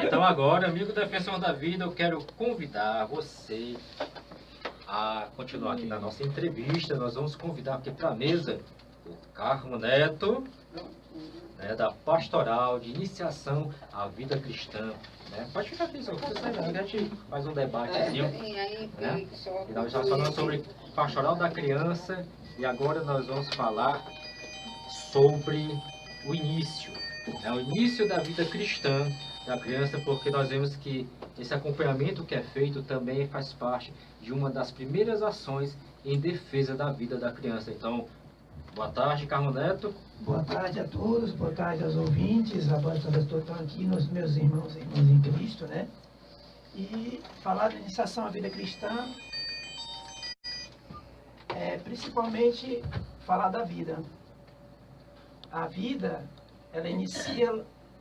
Então agora, amigo defensor da vida, eu quero convidar você a continuar aqui na nossa entrevista. Nós vamos convidar aqui para a mesa o Carmo Neto, né, da Pastoral de Iniciação à Vida Cristã. Né? Pode ficar aqui, só que a gente faz um debatezinho. Né? E nós já falamos sobre Pastoral da Criança e agora nós vamos falar sobre o início, né? O início da vida cristã da criança, porque nós vemos que esse acompanhamento que é feito também faz parte de uma das primeiras ações em defesa da vida da criança. Então, boa tarde, Carmo Neto. Boa tarde a todos, boa tarde aos ouvintes, a voz todas estão aqui, nos meus irmãos e irmãs em Cristo, né? E falar da iniciação à vida cristã é principalmente falar da vida. A vida, ela inicia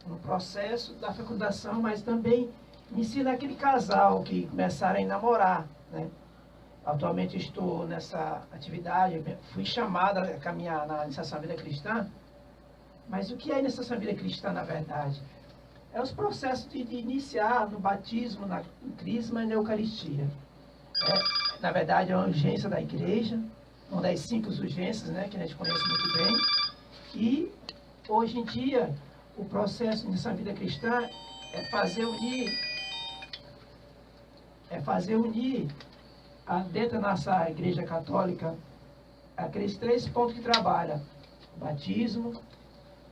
no processo da fecundação, mas também inicia naquele casal que começaram a namorar, né? Atualmente estou nessa atividade, fui chamada a caminhar na iniciação à vida cristã, mas o que é a iniciação à vida cristã, na verdade? É os processos de iniciar no batismo, no crisma e na Eucaristia. Na verdade, é uma urgência da igreja, uma das 5 urgências, né, que a gente conhece muito bem. E, hoje em dia, o processo de iniciação à vida cristã é fazer unir dentro da nossa Igreja Católica, aqueles 3 pontos que trabalha: o batismo,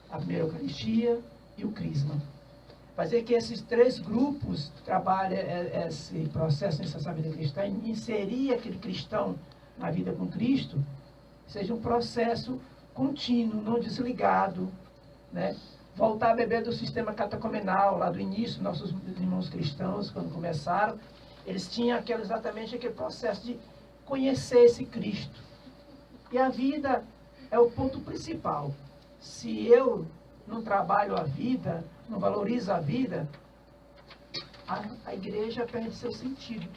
a primeira Eucaristia e o crisma. Fazer que esses 3 grupos trabalhem esse processo de iniciação à vida cristã, inserir aquele cristão na vida com Cristo, seja um processo contínuo, não desligado, né? Voltar a beber do sistema catecumenal, lá do início, nossos irmãos cristãos, quando começaram, eles tinham exatamente aquele processo de conhecer esse Cristo. E a vida é o ponto principal. Se eu não trabalho a vida, não valorizo a vida, a igreja perde seu sentido.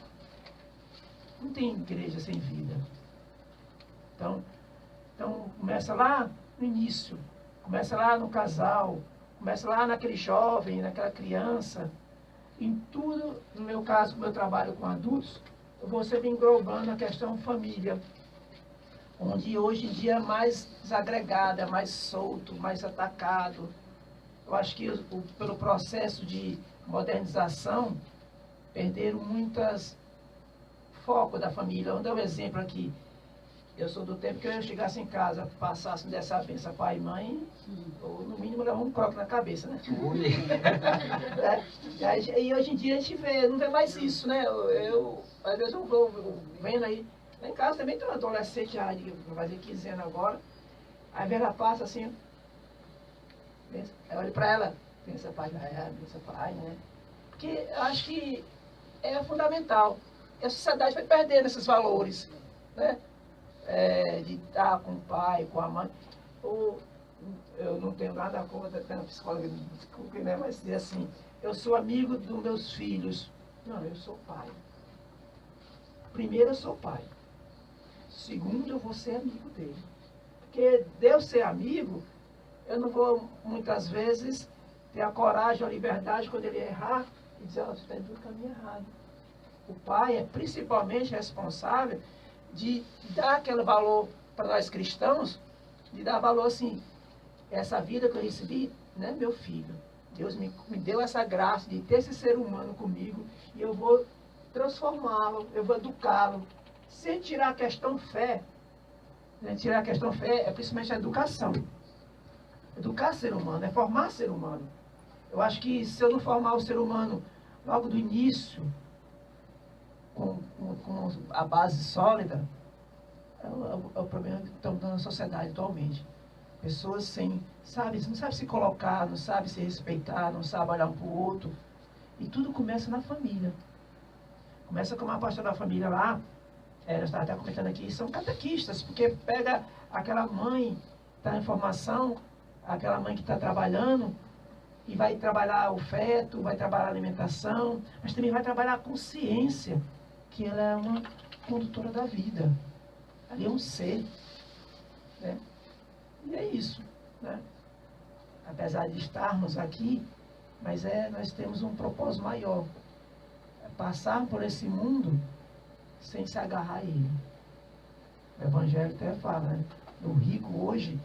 Não tem igreja sem vida. Então começa lá no início, começa lá no casal, começa lá naquele jovem, naquela criança. Em tudo, no meu caso, meu trabalho com adultos, eu vou sempre englobando a questão família, onde hoje em dia é mais desagregado, é mais solto, mais atacado. Eu acho que pelo processo de modernização, perderam muitas foco da família. Vou dar um exemplo aqui. Eu sou do tempo que eu chegasse em casa, passasse, me desse a benção pai e mãe, ou no mínimo levar um croque na cabeça, né? E hoje em dia a gente não vê mais isso, né? Às vezes eu vou vendo aí, lá em casa também tem um adolescente, vai fazer 15 anos agora, aí ela passa assim, eu olho para ela, pensa pai, né? Porque eu acho que é fundamental. E a sociedade vai perdendo esses valores, né? De estar com o pai, com a mãe. Eu não tenho nada contra, até na psicóloga, desculpe, né? Mas dizer assim, eu sou amigo dos meus filhos. Não, eu sou pai. Primeiro, eu sou pai. Segundo, eu vou ser amigo dele. Porque de eu ser amigo, eu não vou, muitas vezes, ter a coragem ou a liberdade, quando ele errar, e dizer, você está indo pelo caminho errado. O pai é principalmente responsável de dar aquele valor para nós cristãos, de dar valor assim, essa vida que eu recebi, né, meu filho. Deus me deu essa graça de ter esse ser humano comigo e eu vou transformá-lo, eu vou educá-lo, sem tirar a questão fé. Né? Tirar a questão fé é principalmente a educação. Educar ser humano, é formar ser humano. Eu acho que se eu não formar o ser humano logo do início, com a base sólida, é o problema que estamos dando na sociedade atualmente. Pessoas não sabem se colocar, não sabem se respeitar, não sabem olhar um para o outro. E tudo começa na família. Começa com uma pastora da família lá, nós estávamos até comentando aqui, são catequistas, porque pega aquela mãe que está em formação, aquela mãe que está trabalhando, e vai trabalhar o feto, vai trabalhar a alimentação, mas também vai trabalhar a consciência, que ela é uma condutora da vida. Ali é um ser, né? E é isso, né? Apesar de estarmos aqui, Mas nós temos um propósito maior. É passar por esse mundo sem se agarrar a ele. O Evangelho até fala, né? O rico hoje,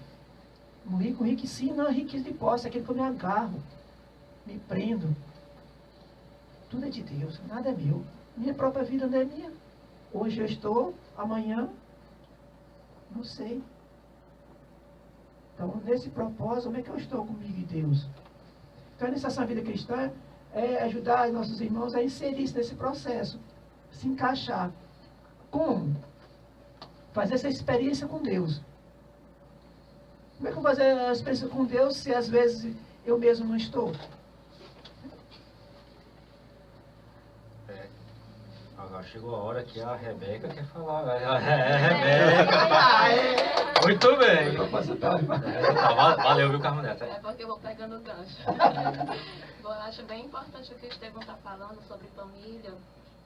o rico sim, não é riqueza de posse, é aquele que eu me agarro, me prendo. Tudo é de Deus, nada é meu. Minha própria vida não é minha. Hoje eu estou, amanhã, não sei. Então, nesse propósito, como é que eu estou comigo e Deus? Então, a iniciação à vida cristã é ajudar nossos irmãos a inserir-se nesse processo, se encaixar. Como? Fazer essa experiência com Deus. Como é que eu vou fazer a experiência com Deus se às vezes eu mesmo não estou? Agora chegou a hora que a Rebeca quer falar. Rebeca! Muito bem! Valeu, viu, Carmo Neto? É porque eu vou pegando o gancho. Bom, eu acho bem importante o que o Estevão está falando sobre família,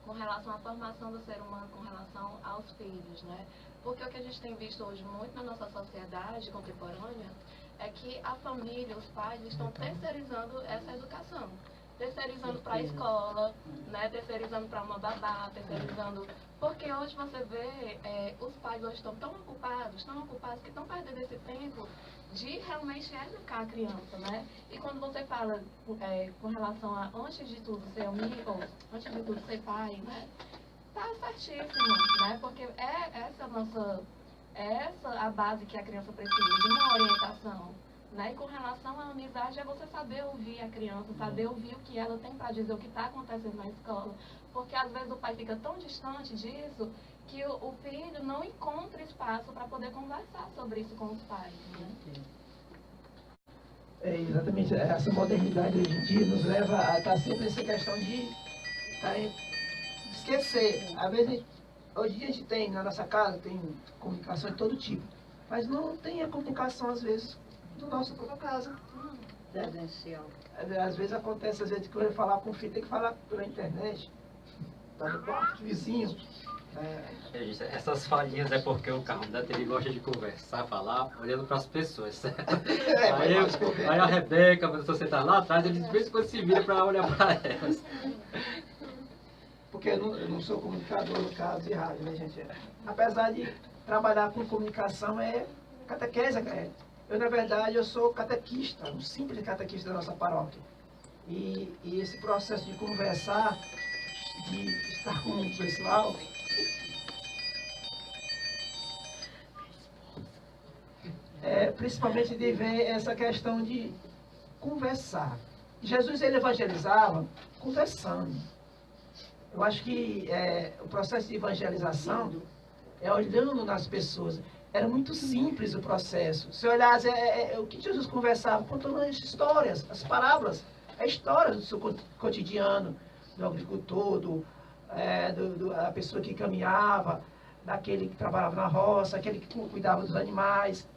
com relação à formação do ser humano, com relação aos filhos, né? Porque o que a gente tem visto hoje muito na nossa sociedade contemporânea é que a família, os pais, estão terceirizando essa educação. Terceirizando para a escola, né? Terceirizando para uma babá, terceirizando... Porque hoje você vê, os pais hoje estão tão ocupados que estão perdendo esse tempo de realmente educar a criança, né? E quando você fala com relação a, antes de tudo, ser amigo, antes de tudo, ser pai, né? Tá certíssimo, né? Porque essa a base que a criança precisa, de uma orientação. Né? E com relação à amizade, é você saber ouvir a criança, saber ouvir o que ela tem para dizer, o que está acontecendo na escola. Porque às vezes o pai fica tão distante disso que o filho não encontra espaço para poder conversar sobre isso com os pais. Né? Exatamente, essa modernidade hoje em dia nos leva a estar sempre nessa questão de esquecer. Às vezes, hoje em dia a gente tem na nossa casa, tem comunicação de todo tipo, mas não tem a comunicação às vezes do nosso própria casa. Presencial. Às vezes acontece, às vezes, que eu ia falar com o filho, tem que falar pela internet. Tá no quarto de vizinho. Essas falhinhas é porque o Carmo Neto, ele gosta de conversar, falar, olhando para as pessoas, certo? Aí a Rebeca, quando você está lá atrás, ele de vez em quando se vira para olhar para elas. Porque eu não sou comunicador no caso de rádio, né, gente? Apesar de trabalhar com comunicação, catequese. Eu, na verdade, eu sou catequista, um simples catequista da nossa paróquia. E esse processo de conversar, de estar com o pessoal, principalmente de ver essa questão de conversar. Jesus, ele evangelizava conversando. Eu acho que o processo de evangelização é olhando nas pessoas. Era muito simples o processo. Se olhasse o que Jesus conversava, contando as histórias, as parábolas, a história do seu cotidiano, do agricultor, da pessoa que caminhava, daquele que trabalhava na roça, aquele que cuidava dos animais.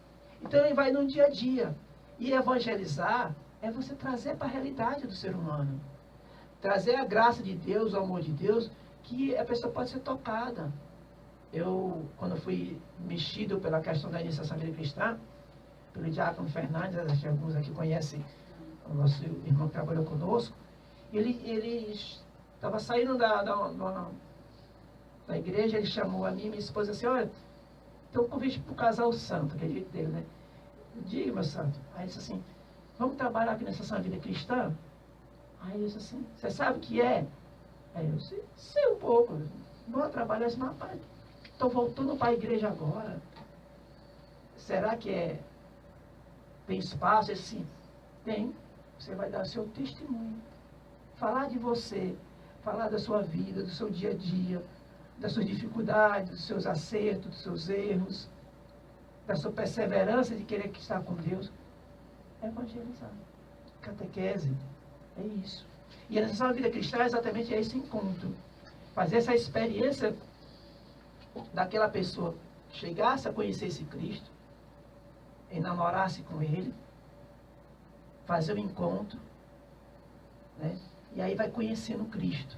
Então ele vai no dia a dia. E evangelizar é você trazer para a realidade do ser humano. Trazer a graça de Deus, o amor de Deus, que a pessoa pode ser tocada. Quando fui mexido pela questão da iniciação à vida cristã, pelo Diácono Fernandes, acho que alguns aqui conhecem o nosso irmão que trabalhou conosco, ele estava saindo da igreja, ele chamou a mim e minha esposa assim, olha, tem um convite para o casal santo, que é jeito dele, né? Diga, meu santo. Aí ele disse assim, vamos trabalhar aqui na iniciação à vida cristã? Aí ele disse assim, você sabe o que é? Aí eu disse, sei um pouco, vou trabalhar assim, mas rapaz, estou voltando para a igreja agora. Será que tem espaço? Assim, tem. Você vai dar o seu testemunho. Falar de você, falar da sua vida, do seu dia a dia, das suas dificuldades, dos seus acertos, dos seus erros, da sua perseverança de querer estar com Deus. Evangelizar. Catequese. É isso. E a iniciação à vida cristã é exatamente esse encontro. Fazer essa experiência daquela pessoa chegasse a conhecer esse Cristo, enamorar-se com Ele, fazer o encontro, né? E aí vai conhecendo Cristo.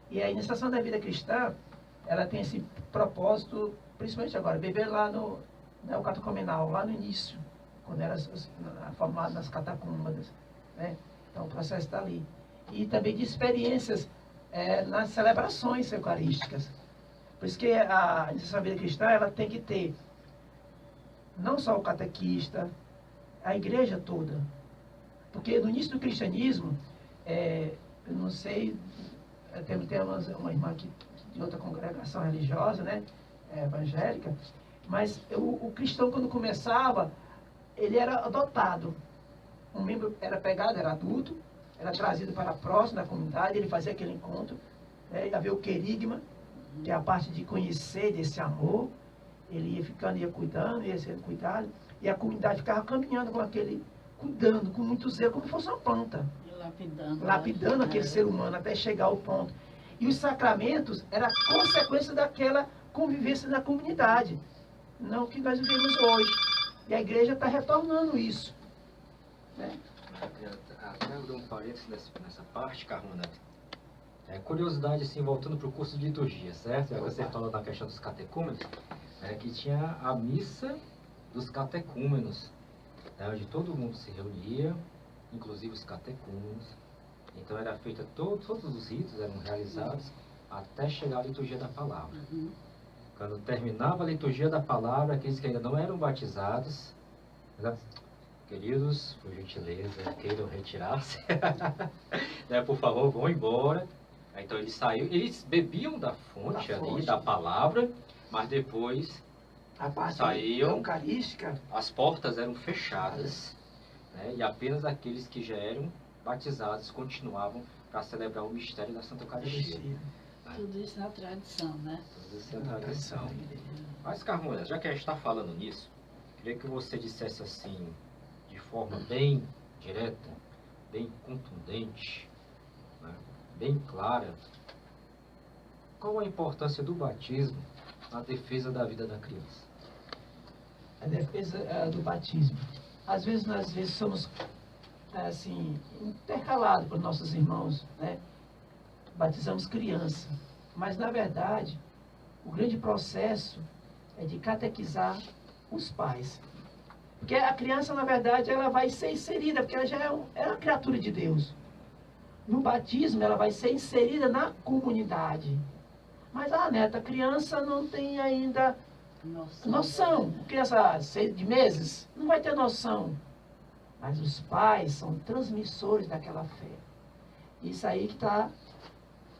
E a iniciação da vida cristã, ela tem esse propósito, principalmente agora, beber lá no catecumenal, lá no início, quando era formado nas catacumbas, né? Então, o processo está ali. E também de experiências nas celebrações eucarísticas. Por isso que a iniciação vida cristã, ela tem que ter não só o catequista, a igreja toda. Porque no início do cristianismo, eu não sei, tem uma irmã aqui de outra congregação religiosa, né, evangélica, mas o cristão, quando começava, ele era adotado. Um membro era pegado, era adulto, era trazido para próximo da comunidade, ele fazia aquele encontro, né, havia o querigma, que é a parte de conhecer desse amor, ele ia ficando, ia cuidando, ia sendo cuidado, e a comunidade ficava caminhando com aquele, cuidando, com muito zelo, como se fosse uma planta. Lapidando aquele ser humano até chegar ao ponto. E os sacramentos eram consequência daquela convivência na comunidade, não o que nós vivemos hoje. E a igreja está retornando isso. Né? Até eu dou um parênteses nessa parte, Carmona. Curiosidade, assim, voltando para o curso de liturgia, certo? Já que você falou na questão dos catecúmenos, que tinha a missa dos catecúmenos, onde todo mundo se reunia, inclusive os catecúmenos. Então era feita, todos os ritos eram realizados até chegar à liturgia da palavra. Quando terminava a liturgia da palavra, aqueles que ainda não eram batizados, queridos, por gentileza, queiram retirar-se, por favor, vão embora. Então eles saíram, eles bebiam da fonte ali, da palavra, mas depois a parte saíam, eucarística, as portas eram fechadas, né, e apenas aqueles que já eram batizados continuavam para celebrar o mistério da Santa Eucaristia. Tudo isso na tradição, né? Tudo isso na tradição. Mas, Carmona, já que a gente está falando nisso, queria que você dissesse assim, de forma bem direta, bem contundente, né, bem clara, qual a importância do batismo na defesa da vida da criança? A defesa do batismo. Às vezes nós somos assim, intercalados por nossos irmãos, né? Batizamos criança. Mas, na verdade, o grande processo é de catequizar os pais. Porque a criança, na verdade, ela vai ser inserida, porque ela já é uma criatura de Deus. No batismo, ela vai ser inserida na comunidade. Mas, a criança não tem ainda noção. Criança de meses não vai ter noção. Mas os pais são transmissores daquela fé. Isso aí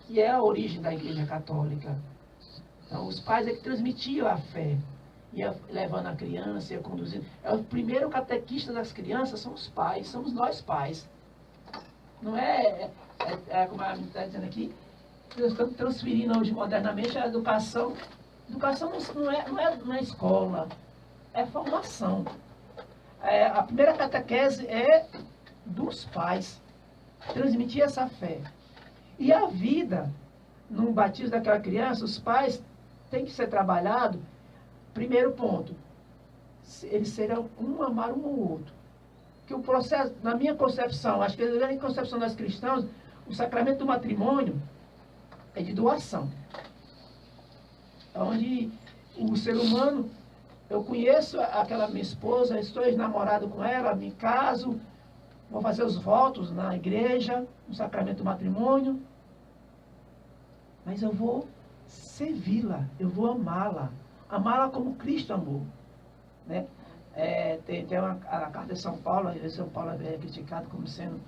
que é a origem da Igreja Católica. Então, os pais é que transmitiam a fé. Ia levando a criança, ia conduzindo. O primeiro catequista das crianças são os pais, somos nós pais. Não como a gente está dizendo aqui, nós estamos transferindo hoje modernamente a educação. Educação não é escola, é formação. A primeira catequese é dos pais, transmitir essa fé. E a vida, no batismo daquela criança, os pais têm que ser trabalhados. Primeiro ponto, eles serão amar um ao outro. Que o processo, na minha concepção, acho que na concepção das cristãs, o sacramento do matrimônio é de doação. Onde o ser humano, eu conheço aquela minha esposa, estou namorado com ela, me caso, vou fazer os votos na igreja, no sacramento do matrimônio, mas eu vou servi-la, eu vou amá-la como Cristo amou. Né? Tem a carta de São Paulo, São Paulo é criticado como sendo,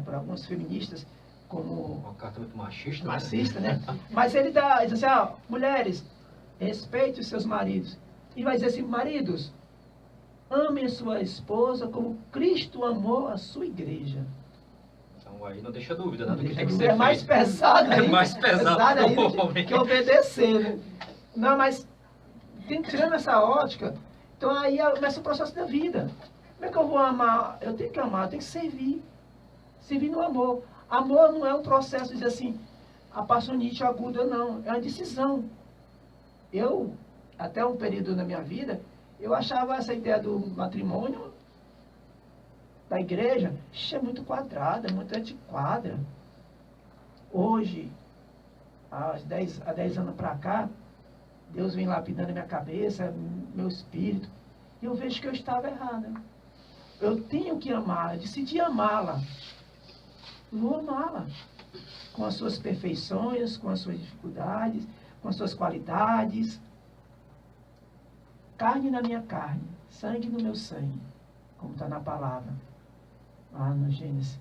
por alguns feministas, como uma carta muito machista. Machista, né? Mas ele diz assim, mulheres, respeitem os seus maridos. E vai dizer assim, maridos, amem sua esposa como Cristo amou a sua igreja. Então aí não deixa dúvida, né? Do que tem que ser feito. Mais pesado ainda. É mais pesado que obedecer, né? Não, mas tirando essa ótica, então aí começa o processo da vida. Como é que eu vou amar? Eu tenho que amar, eu tenho que servir. Servir no amor. Amor não é um processo de dizer assim, a paixonite aguda, não. É uma decisão. Até um período na minha vida, eu achava essa ideia do matrimônio da igreja, é muito quadrada, muito antiquada. Hoje, há 10 anos para cá, Deus vem lapidando a minha cabeça, meu espírito, e eu vejo que eu estava errada. Eu tenho que amar, eu decidi amá-la. vou amá-la. Com as suas perfeições, com as suas dificuldades, com as suas qualidades. Carne na minha carne, sangue no meu sangue, como está na palavra, lá no Gênesis.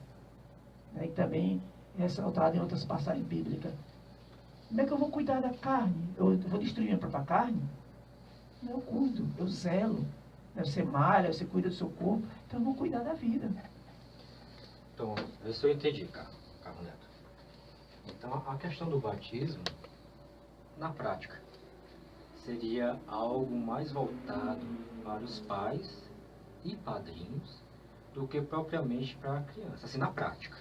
E também é ressaltado em outras passagens bíblicas. Como é que eu vou cuidar da carne? Eu vou destruir minha própria carne? Não, eu cuido, eu zelo. Você malha, você cuida do seu corpo, então eu vou cuidar da vida. Então, vê se eu entendi, Carlos Neto. Então, a questão do batismo, na prática, seria algo mais voltado para os pais e padrinhos do que propriamente para a criança, assim, na prática.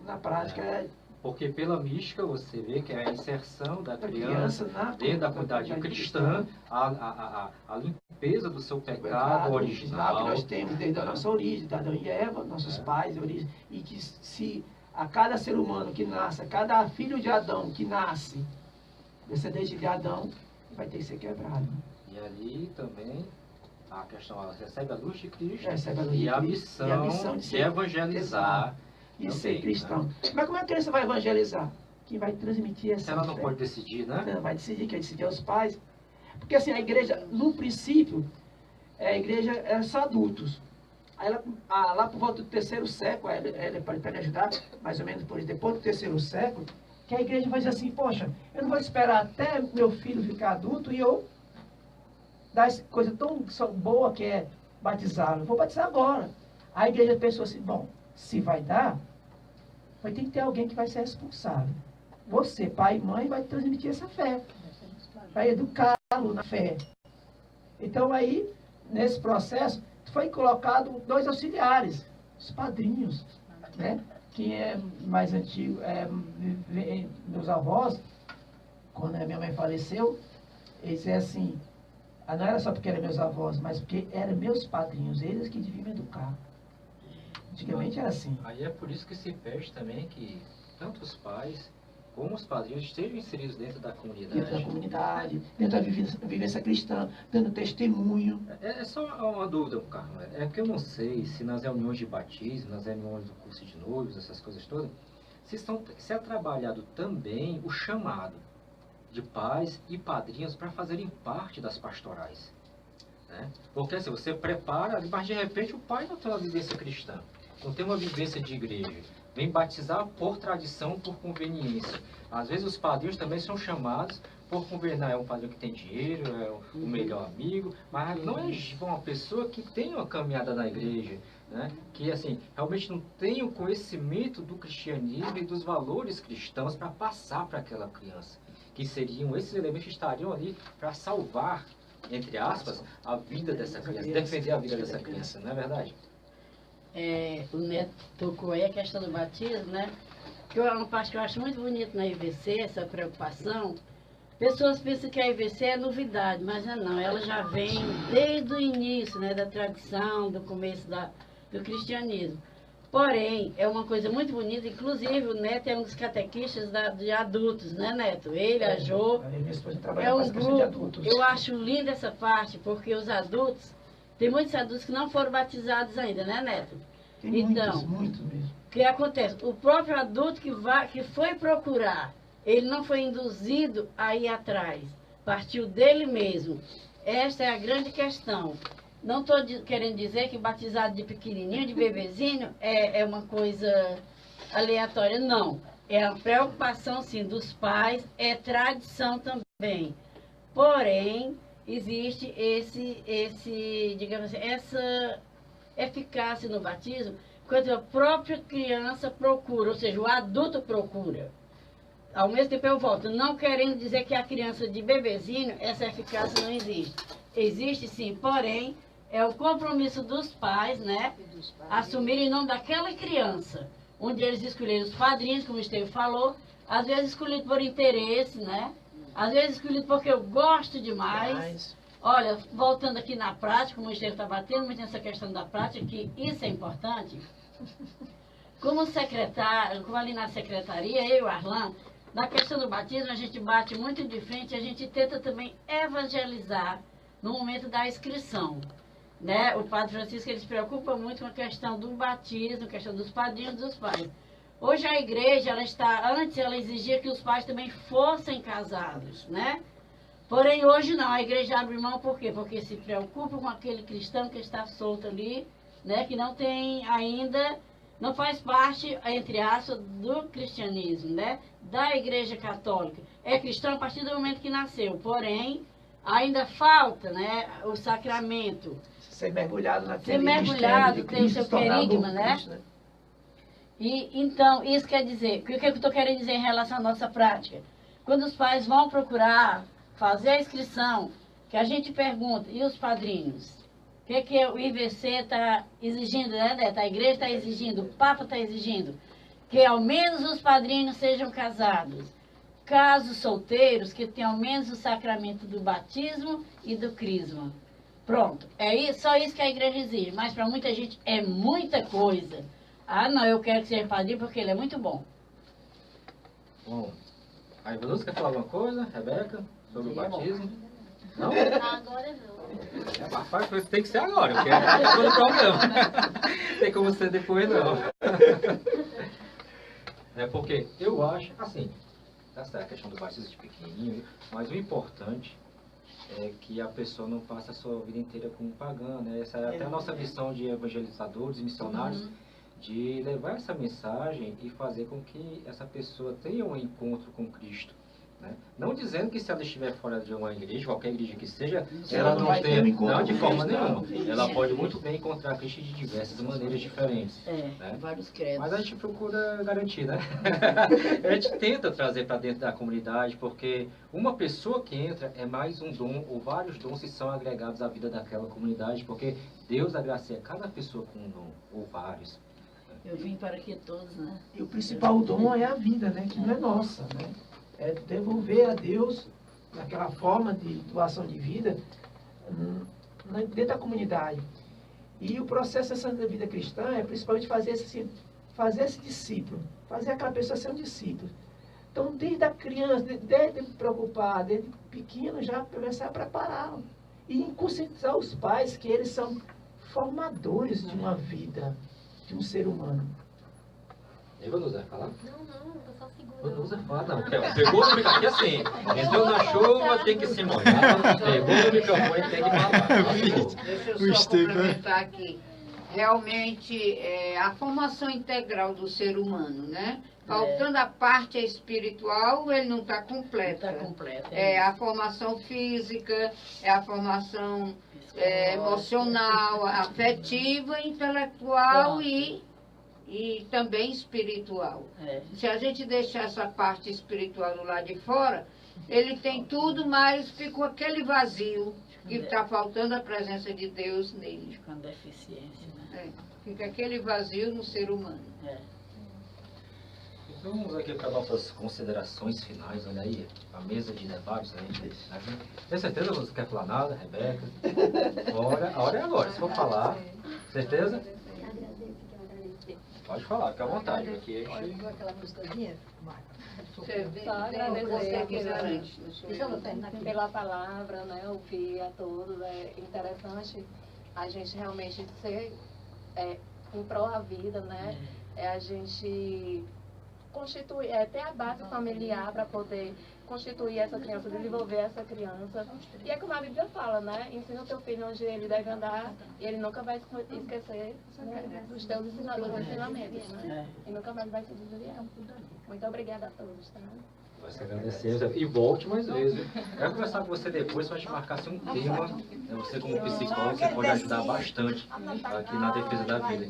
Na prática, Porque pela mística você vê que é a inserção da criança dentro da comunidade cristã, a limpeza do seu pecado original. Que nós temos desde a nossa origem, de Adão e Eva, nossos pais de origem, e que se a cada ser humano que nasce, a cada filho de Adão que nasce, descendente de Adão, vai ter que ser quebrado. E ali também a questão, ela recebe a luz de Cristo, Recebe a luz de e a Cristo, missão de evangelizar. E ser também, cristão. né? Mas como é que a criança vai evangelizar? Quem vai transmitir essa Ela não fé? pode decidir, né? Não, vai decidir, quem decidir é os pais. Porque assim, a igreja, no princípio, a igreja era só adultos. Aí lá por volta do 3º século, ela pode me ajudar, mais ou menos depois do 3º século, que a igreja vai dizer assim, poxa, eu não vou esperar até meu filho ficar adulto e eu dar essa coisa tão boa que é batizá-lo. Eu vou batizar agora. A igreja pensou assim, bom, se vai dar, vai ter que ter alguém que vai ser responsável. Você, pai e mãe, vai transmitir essa fé. Vai educá-lo na fé. Então aí, nesse processo, foi colocado 2 auxiliares, os padrinhos, né? Quem é mais antigo, meus avós, quando a minha mãe faleceu, eles é assim, não era só porque eram meus avós, mas porque eram meus padrinhos, eles que deviam me educar. Antigamente era assim. Aí é por isso que se pede também que tanto os pais como os padrinhos estejam inseridos dentro da comunidade. Dentro da comunidade, dentro da vivência cristã, dando testemunho. É só uma dúvida, Carlos. É que eu não sei se nas reuniões de batismo, nas reuniões do curso de noivos, essas coisas todas, se é trabalhado também o chamado de pais e padrinhos para fazerem parte das pastorais. Né? Porque assim, você prepara, mas de repente o pai não tem uma vivência cristã, não tem uma vivência de igreja. Vem batizar por tradição, por conveniência. Às vezes os padrinhos também são chamados por conveniência. É um padrinho que tem dinheiro, é o melhor amigo, mas não é uma pessoa que tem uma caminhada na igreja, né? Que assim, realmente não tem o conhecimento do cristianismo e dos valores cristãos para passar para aquela criança. Que seriam esses elementos que estariam ali para salvar, entre aspas, a vida dessa criança, defender a vida dessa criança, não é verdade? O Neto tocou aí a questão do batismo, né? Que é uma parte que eu acho muito bonita na IVC, essa preocupação. Pessoas pensam que a IVC é novidade, mas não, ela já vem desde o início, né, da tradição, do começo do cristianismo. Porém, é uma coisa muito bonita, inclusive o Neto é um dos catequistas de adultos, né, Neto? Ele, a Jô, é um grupo. Eu acho linda essa parte, porque os adultos, tem muitos adultos que não foram batizados ainda, né, Neto? Tem então, muitos mesmo. O que acontece? O próprio adulto que foi procurar, ele não foi induzido a ir atrás, partiu dele mesmo. Esta é a grande questão. Não estou querendo dizer que batizado de pequenininho, de bebezinho, é uma coisa aleatória, não. É a preocupação, sim, dos pais, é tradição também. Porém, existe digamos assim, essa eficácia no batismo, quando a própria criança procura, ou seja, o adulto procura. Ao mesmo tempo eu volto, não querendo dizer que a criança de bebezinho, essa eficácia não existe. Existe sim, porém, é o compromisso dos pais, né, assumirem em nome daquela criança, onde eles escolheram os padrinhos, como o Estevão falou, às vezes escolhido por interesse, né, às vezes escolhido porque eu gosto demais. Olha, voltando aqui na prática, como o Estevão está batendo muito nessa questão da prática, que isso é importante. Como secretário, como ali na secretaria, eu e o Arlan, na questão do batismo, a gente bate muito de frente, a gente tenta também evangelizar no momento da inscrição. Né? O Padre Francisco, ele se preocupa muito com a questão do batismo, a questão dos padrinhos dos pais. Hoje a igreja, antes ela exigia que os pais também fossem casados, né? Porém, hoje não, a igreja abre mão por quê? Porque se preocupa com aquele cristão que está solto ali, né? Que não tem ainda, não faz parte, entre aspas, do cristianismo, né? Da igreja católica. É cristão a partir do momento que nasceu, porém, ainda falta, né? O sacramento. Ser mergulhado naquele Ser mergulhado, mistério de tem o seu Cristo, tornar querigma, bom né? Cristo, né? E, então, isso quer dizer, o que eu estou querendo dizer em relação à nossa prática? Quando os pais vão procurar fazer a inscrição, que a gente pergunta, e os padrinhos? O que o IVC está exigindo, né, Neto? A igreja está exigindo, o Papa está exigindo, que ao menos os padrinhos sejam casados. Casos solteiros, que tenham ao menos o sacramento do batismo e do crisma. Pronto, é isso, só isso que a igreja exige, mas para muita gente é muita coisa. Ah, não, eu quero que seja padrinho porque ele é muito bom. Bom, a Ivanilda quer falar alguma coisa, Rebeca, sobre o batismo? Não? Agora não. Rapaz, tem que ser agora, porque é todo problema. Tem como ser depois, não. É porque eu acho, assim, tá certo a questão do batismo de pequenininho, mas o importante é que a pessoa não passe a sua vida inteira como pagã, né? Essa é até a nossa missão de evangelizadores e missionários, de levar essa mensagem e fazer com que essa pessoa tenha um encontro com Cristo, né? Não dizendo que se ela estiver fora de uma igreja, qualquer igreja que seja, ela não vai ter tem, um encontro não de com forma Cristo, nenhuma. não. Ela pode muito bem encontrar Cristo de diversas maneiras diferentes. Né? Vários credos. Mas a gente procura garantir, né? A gente tenta trazer para dentro da comunidade, porque uma pessoa que entra é mais um dom, ou vários dons que são agregados à vida daquela comunidade, porque Deus agracia cada pessoa com um dom, ou vários. Eu vim para que todos, né? E o principal dom é a vida, né? Que não é nossa, né? É devolver a Deus naquela forma de doação de vida dentro da comunidade. E o processo dessa vida cristã é principalmente fazer esse discípulo, fazer aquela pessoa ser um discípulo. Então, desde a criança, desde preocupar, desde pequeno, já começar a prepará-lo. E conscientizar os pais que eles são formadores de uma vida, de um ser humano. Ivanilda, vai falar? Não, tô só segurando. Ivanilda, fala não. Pegou no microfone, assim, entrou na chuva, tem que se molhar, pegou no microfone, tem que falar. Deixa eu só complementar aqui. Realmente, a formação integral do ser humano, né? Faltando a parte espiritual, ele não está completo. Está completo. É a formação física, é a formação emocional, afetiva, intelectual e também espiritual. Se a gente deixar essa parte espiritual do lado de fora, ele tem tudo, mas ficou aquele vazio que está faltando a presença de Deus nele. Fica uma deficiência, né? Fica aquele vazio no ser humano. Então vamos aqui para nossas considerações finais. Olha aí, a mesa de debates. Né? Tem certeza que você quer falar nada, Rebeca? A hora é agora, se for falar. Certeza? Pode falar, fica à vontade. Aqui Aquela músicazinha, Você vê, Só agradecer pela pela palavra, né? Ouvir a todos. É interessante a gente realmente ser em prol da vida, né? É a gente constituir, ter a base familiar para poder constituir essa criança, desenvolver essa criança. E é como a Bíblia fala, né? Ensina o teu filho onde ele deve andar e ele nunca vai esquecer, né, dos teus ensinamentos, né? E nunca mais vai se desviar. Muito obrigada a todos, tá? Vai se agradecer e volte mais vezes. Eu vou conversar com você depois para a gente marcar um tema. Você como psicólogo, você pode ajudar bastante aqui na defesa da vida.